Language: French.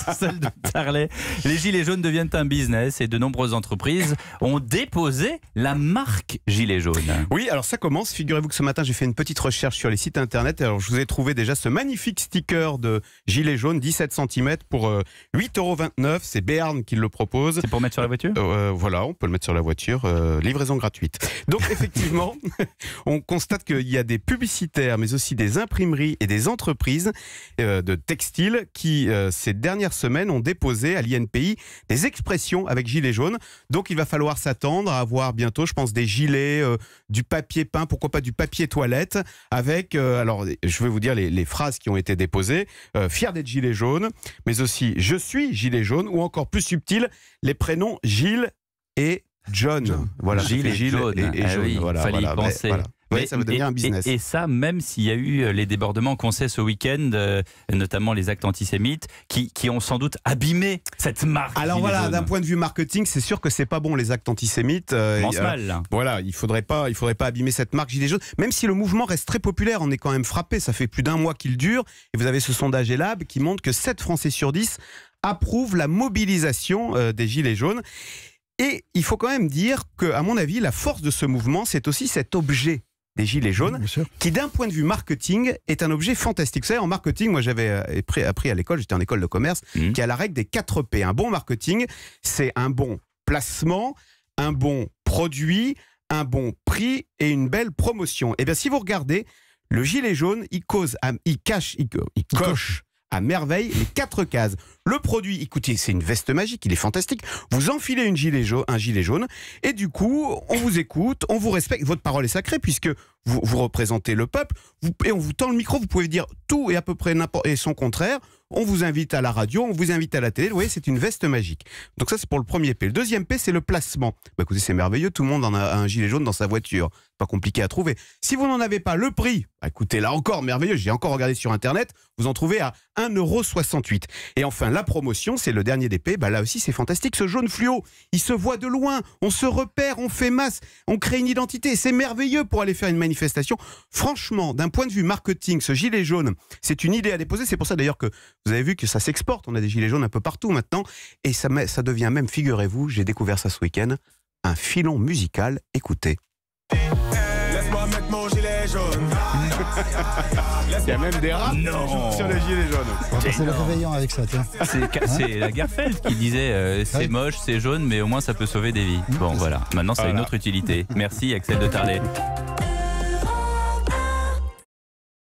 Axel de Tarlet. Les gilets jaunes deviennent un business et de nombreuses entreprises ont déposé la marque gilet jaune. Oui, alors ça commence. Figurez-vous que ce matin, j'ai fait une petite recherche sur les sites internet. Alors, je vous ai trouvé déjà ce magnifique sticker de gilet jaune, 17 cm pour 8,29 €. C'est Béarn qui le propose. C'est pour mettre sur la voiture ? Voilà, on peut le mettre sur la voiture. Livraison gratuite. Donc, effectivement, on constate qu'il y a des publicitaires, mais aussi des imprimeries et des entreprises de textiles qui, ces dernières semaines, ont déposé à l'INPI des expressions avec gilet jaune. Donc, il va falloir s'attendre à avoir bientôt, je pense, des gilets, du papier peint, pourquoi pas du papier toilette, avec, alors, je vais vous dire les phrases qui ont été déposées. Fier d'être gilet jaune, mais aussi je suis gilet jaune, ou encore plus subtil, les prénoms Gilles et John. Voilà, Gilles et jaune. Et jaune. Oui, voilà, fallait y penser. Voilà. Oui, ça va devenir un business. Et ça, même s'il y a eu les débordements qu'on sait ce week-end, notamment les actes antisémites, qui ont sans doute abîmé cette marque. Alors voilà, d'un point de vue marketing, c'est sûr que c'est pas bon les actes antisémites. Mal. Voilà, il faudrait pas abîmer cette marque gilet jaune. Même si le mouvement reste très populaire, on est quand même frappé. Ça fait plus d'un mois qu'il dure. Et vous avez ce sondage Elab qui montre que 7 Français sur 10 approuvent la mobilisation des gilets jaunes. Et il faut quand même dire que, à mon avis, la force de ce mouvement, c'est aussi cet objet des gilets jaunes, qui d'un point de vue marketing est un objet fantastique. Vous savez, en marketing, moi j'avais appris à l'école, j'étais en école de commerce, qui a la règle des 4 P. Un bon marketing, c'est un bon placement, un bon produit, un bon prix et une belle promotion. Et bien si vous regardez, le gilet jaune, il coche à merveille les 4 cases. Le produit, écoutez, c'est une veste magique, il est fantastique. Vous enfilez un gilet jaune et du coup, on vous écoute, on vous respecte. Votre parole est sacrée puisque vous représentez le peuple et on vous tend le micro, vous pouvez dire tout et à peu près n'importe et son contraire. On vous invite à la radio, on vous invite à la télé. Vous voyez, c'est une veste magique. Donc ça, c'est pour le premier P. Le deuxième P, c'est le placement. Bah, écoutez, c'est merveilleux, tout le monde en a un gilet jaune dans sa voiture. Pas compliqué à trouver. Si vous n'en avez pas, le prix, bah, écoutez, là encore, merveilleux, j'ai encore regardé sur Internet, vous en trouvez à 1,68 €. Et enfin, la promotion, c'est le dernier des P. Bah, là aussi, c'est fantastique. Ce jaune fluo, il se voit de loin, on se repère, on fait masse, on crée une identité. C'est merveilleux pour aller faire une manifestation. Franchement, d'un point de vue marketing, ce gilet jaune, c'est une idée à déposer. C'est pour ça d'ailleurs que vous avez vu que ça s'exporte. On a des gilets jaunes un peu partout maintenant. Et ça devient même, figurez-vous, j'ai découvert ça ce week-end, un filon musical. Écoutez. Laisse-moi mettre mon gilet jaune. Il y a même des rats sur les gilets jaunes. C'est le réveillant avec ça, tiens. C'est Lagerfeld qui disait c'est moche, c'est jaune, mais au moins ça peut sauver des vies. Bon voilà, maintenant ça a une autre utilité. Merci Axel de Tarlet.